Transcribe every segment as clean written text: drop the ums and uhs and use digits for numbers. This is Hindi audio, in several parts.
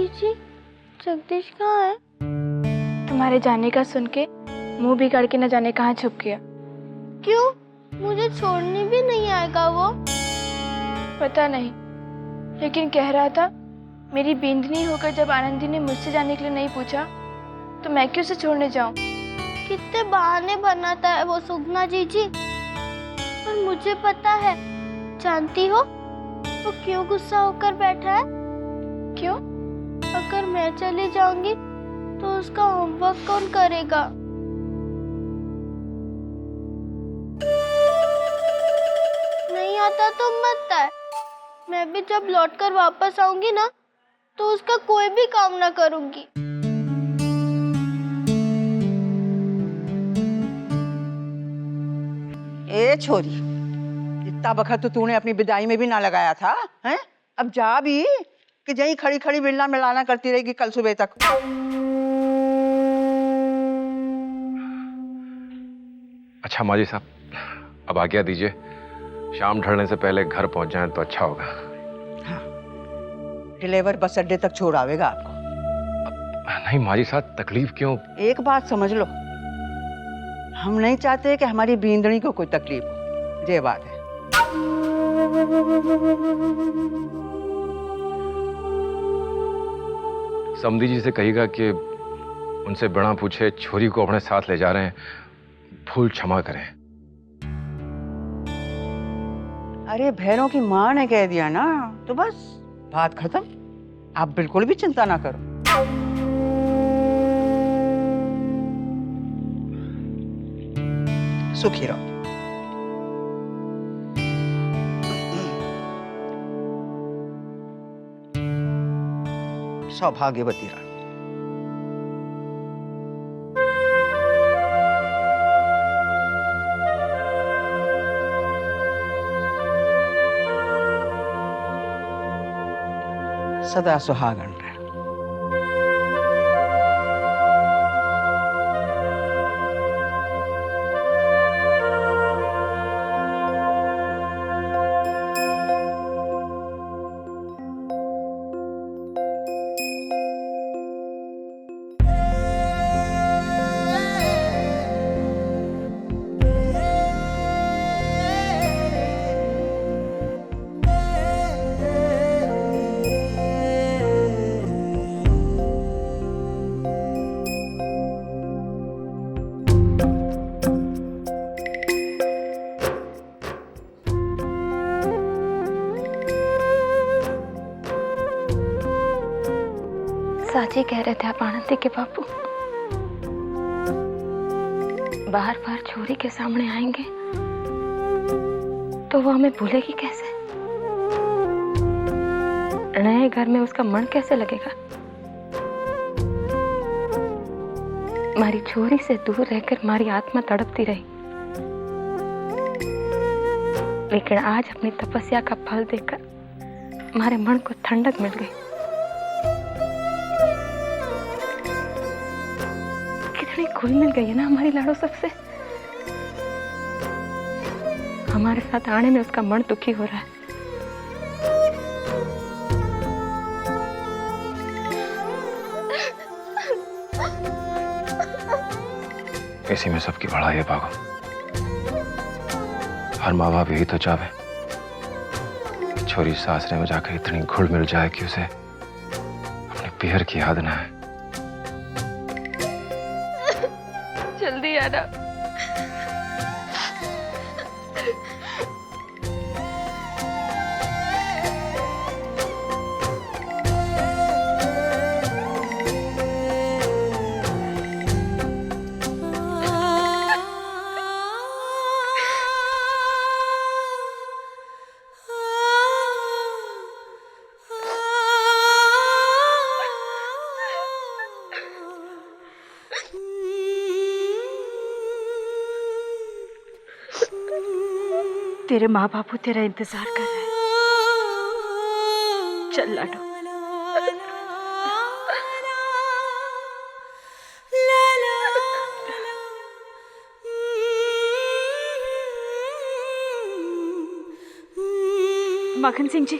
जीजी, जगदीश कहाँ है? तुम्हारे जाने का सुन के मुंह बिगाड़ के न जाने कहाँ छुप गया। क्यों? मुझे छोड़ने भी नहीं आएगा वो? पता नहीं, लेकिन कह रहा था मेरी बींदनी होकर जब आनंदी ने मुझसे जाने के लिए नहीं पूछा तो मैं क्यों उसे छोड़ने जाऊं। कितने बहाने बनाता है वो सुगना जीजी। और मुझे पता है, जानती हो वो क्यों गुस्सा होकर बैठा है? क्यों? अगर मैं चली जाऊंगी तो उसका होमवर्क कौन करेगा? नहीं आता तो मत आए, मैं भी जब लौटकर वापस आऊंगी ना तो उसका कोई भी काम ना करूंगी। ए छोरी, इतना वक्त तो तूने अपनी विदाई में भी ना लगाया था, हैं? अब जा भी कि यहीं खड़ी खड़ी मिलना मिलाना करती रहेगी कल सुबह तक। अच्छा माँ जी साहब, अब आज्ञा दीजिए, शाम ढलने से पहले घर पहुंच जाएं तो अच्छा होगा। हाँ, डिलीवर बस अड्डे तक छोड़ आवेगा आपको। नहीं माँ जी साहब, तकलीफ क्यों? एक बात समझ लो, हम नहीं चाहते कि हमारी बींदड़ी को कोई तकलीफ हो, ये बात है। समधी जी से कहिएगा कि उनसे बिना पूछे छोरी को अपने साथ ले जा रहे हैं, भूल क्षमा करें। अरे भैरों की माँ ने कह दिया ना तो बस बात खत्म। आप बिल्कुल भी चिंता ना करो। सुखी रहो। सौभाग्यवती रहो। सदा सुहागन रहे। साची कह रहे थे आप आनंदी के बापू, बार बार छोरी के सामने आएंगे तो वो हमें भूलेगी कैसे? नए घर में उसका मन कैसे लगेगा? हमारी छोरी से दूर रहकर हमारी आत्मा तड़पती रही, लेकिन आज अपनी तपस्या का फल देकर हमारे मन को ठंडक मिल गई। कितनी घुल मिल गई है ना हमारी लाडो सबसे। हमारे साथ आने में उसका मन दुखी हो रहा है। इसी में सबकी बड़ाई है भागो। हर माँ बाप यही तो चाहे, छोरी सासरे में जाकर इतनी घुल मिल जाए कि उसे अपने पीहर की याद ना है। जल्दी आना। तेरे माँ बापू तेरा इंतजार कर रहे हैं। चल लाडो। माखन सिंह जी,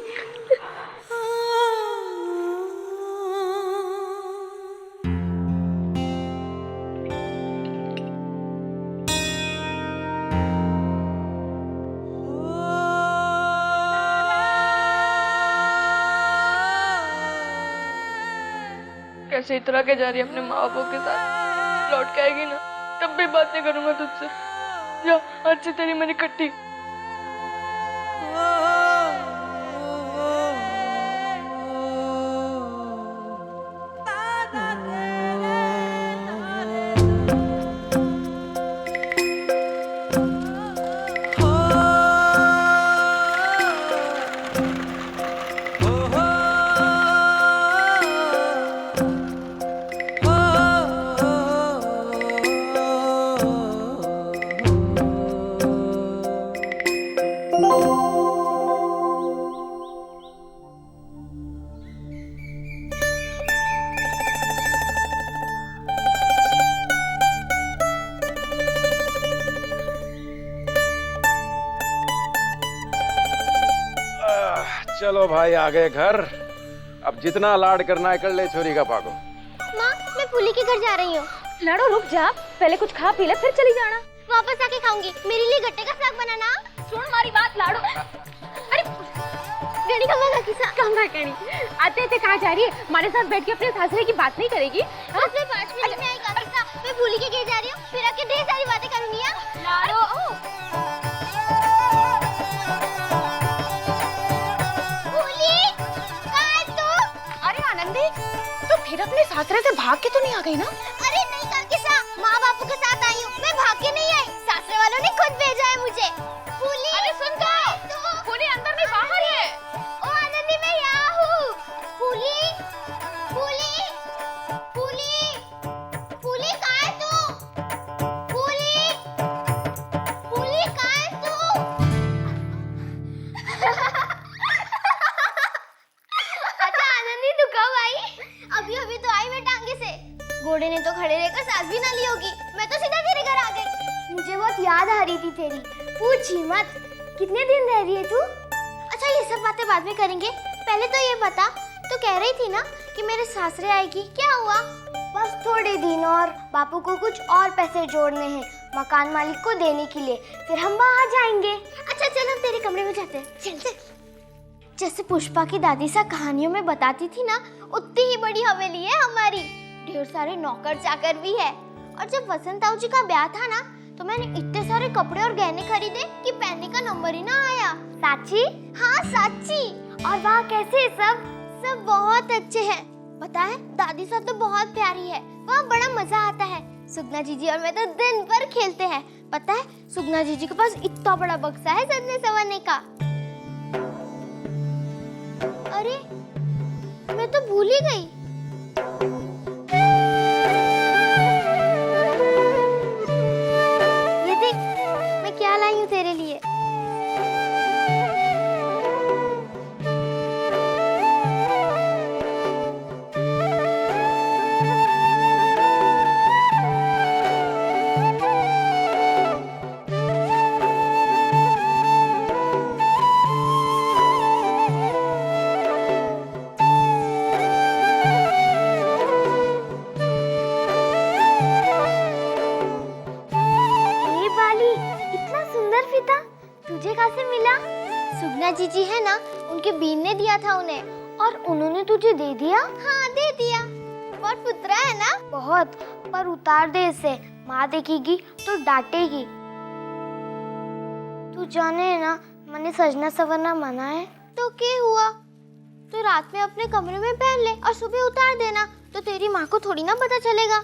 कैसे इतरा के जा रही है अपने माँ बापों के साथ, लौट के आएगी ना तब भी बात नहीं करूंगा तुझसे। जा, आज से तेरी मेरी कट्टी। चलो भाई आ गए घर। अब जितना लाड करना है कर ले छोरी का पाको। माँ, मैं फूली के घर जा रही हूँ। लाडो रुक जा, पहले कुछ खा पी ले फिर चली जाना। वापस आके खाऊंगी। मेरे लिए गट्टे का साग बनाना। सुन हमारी बात लाडो। अरे गणी का मंगा किसा कम ना करी। आते थे कहाँ जा रही है? हमारे साथ बैठ के अपने सासरे की बात नहीं करेगी? उसमें 5 मिनट में आएगा किसा। मैं फूली के घर जा रही हूँ, फिर आके ढेर सारी बातें करूंगी। लाडो तो फिर अपने सासरे से भाग के तो नहीं आ गई ना? अरे नहीं काकीसा, माँ बापू के साथ आई हूँ। मैं भाग के नहीं आई, सासरे वालों ने खुद भेजा है मुझे। फूली, अरे सुन तो, फूली अंदर नहीं बाहर है। ओ आनंदी, मैं यहाँ हूँ। फूली, फूली, फूली, फूली कहाँ है तू? फूली, फूली कहाँ है तू? अच्छा आनंदी, तू कब आई? अभी अभी तो आई मैं टांगे से। घोड़े ने तो खड़े रहकर सांस भी ना ली होगी। मैं तो सीधा तेरे घर आ गई। मुझे बहुत याद आ रही थी तेरी। पूछी मत, कितने दिन रह रही है तू? अच्छा ये सब बातें बाद में करेंगे, पहले तो ये बता, तू कह रही थी ना कि मेरे सासरे आएगी, क्या हुआ? बस थोड़े दिन और, बापू को कुछ और पैसे जोड़ने हैं मकान मालिक को देने के लिए, फिर हम वहाँ जाएंगे। अच्छा चल हम तेरे कमरे में जाते हैं। चल चल। जैसे पुष्पा की दादी सा कहानियों में बताती थी ना, उतनी ही बड़ी हवेली है हमारी। ढेर सारे नौकर चाकर भी है। और जब वसंत ताऊ जी का ब्याह था ना, तो मैंने इतने सारे कपड़े और गहने खरीदे कि पहनने का नंबर ही ना आया। साची? हाँ साची। और वहाँ कैसे सब बहुत अच्छे हैं। पता है दादी सा तो बहुत प्यारी है, वहाँ बड़ा मजा आता है। सुगना जीजी और मैं तो दिन भर खेलते हैं। पता है सुगना जीजी के पास इतना बड़ा बक्सा है सजने संवरने का। अरे मैं तो भूल ही गई। ये देख मैं क्या लाई हूँ तेरे लिए। तुझे कहाँ से मिला? सुगना जीजी है ना, उनके बीन ने दिया था उन्हें। और उन्होंने तुझे दे दिया? हाँ दे दिया। बहुत पुतरा है ना? बहुत, पर उतार दे इसे, माँ देखेगी तो डांटेगी। तू जाने है ना, मैंने सजना सवरना मना है। तो क्या हुआ? तो रात में अपने कमरे में पहन ले और सुबह उतार देना, तो तेरी माँ को थोड़ी ना पता चलेगा।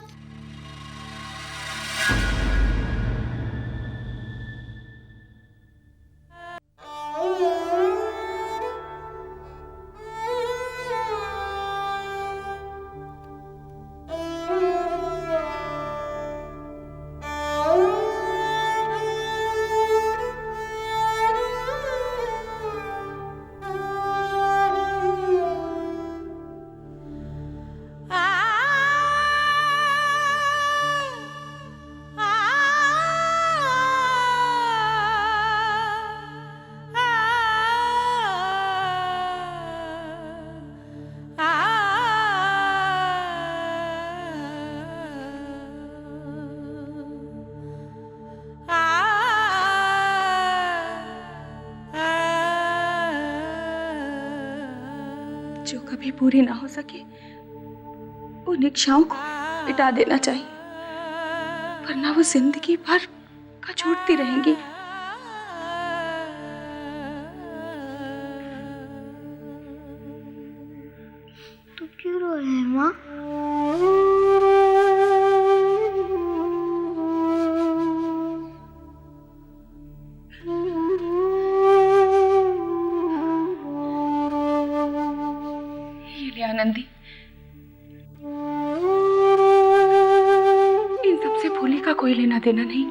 जो कभी पूरी ना हो सके उन इच्छाओं को मिटा देना चाहिए, वरना वो जिंदगी भर कचोटती रहेंगी। तू क्यों रो रहे है माँ? ये ले आनंदी, इन सबसे भोली का कोई लेना देना नहीं।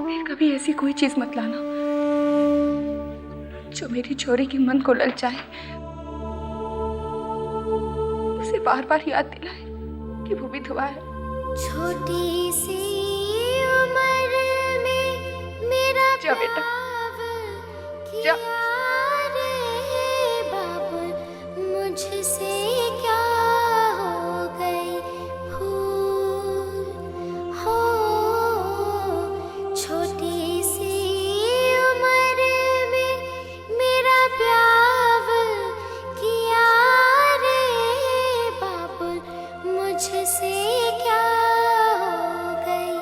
फिर कभी ऐसी कोई चीज मत लाना जो मेरी छोरी के मन को ललचाए, उसे बार बार याद दिलाए कि वो विधवा है। छोटी सी उम्र में मेरा जा बेटा, जा। मुझसे क्या हो गई भूल हो, छोटी सी उम्र में मेरा प्यार किया रे बाबुल, मुझसे क्या हो गई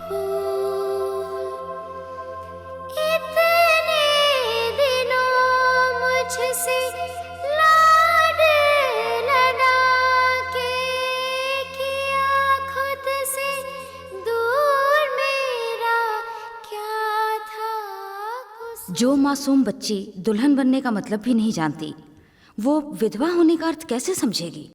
भूल। इतने दिनों मुझसे लाड लगा के किया खुद से दूर, मेरा क्या था कुछ। जो मासूम बच्ची दुल्हन बनने का मतलब भी नहीं जानती, वो विधवा होने का अर्थ कैसे समझेगी?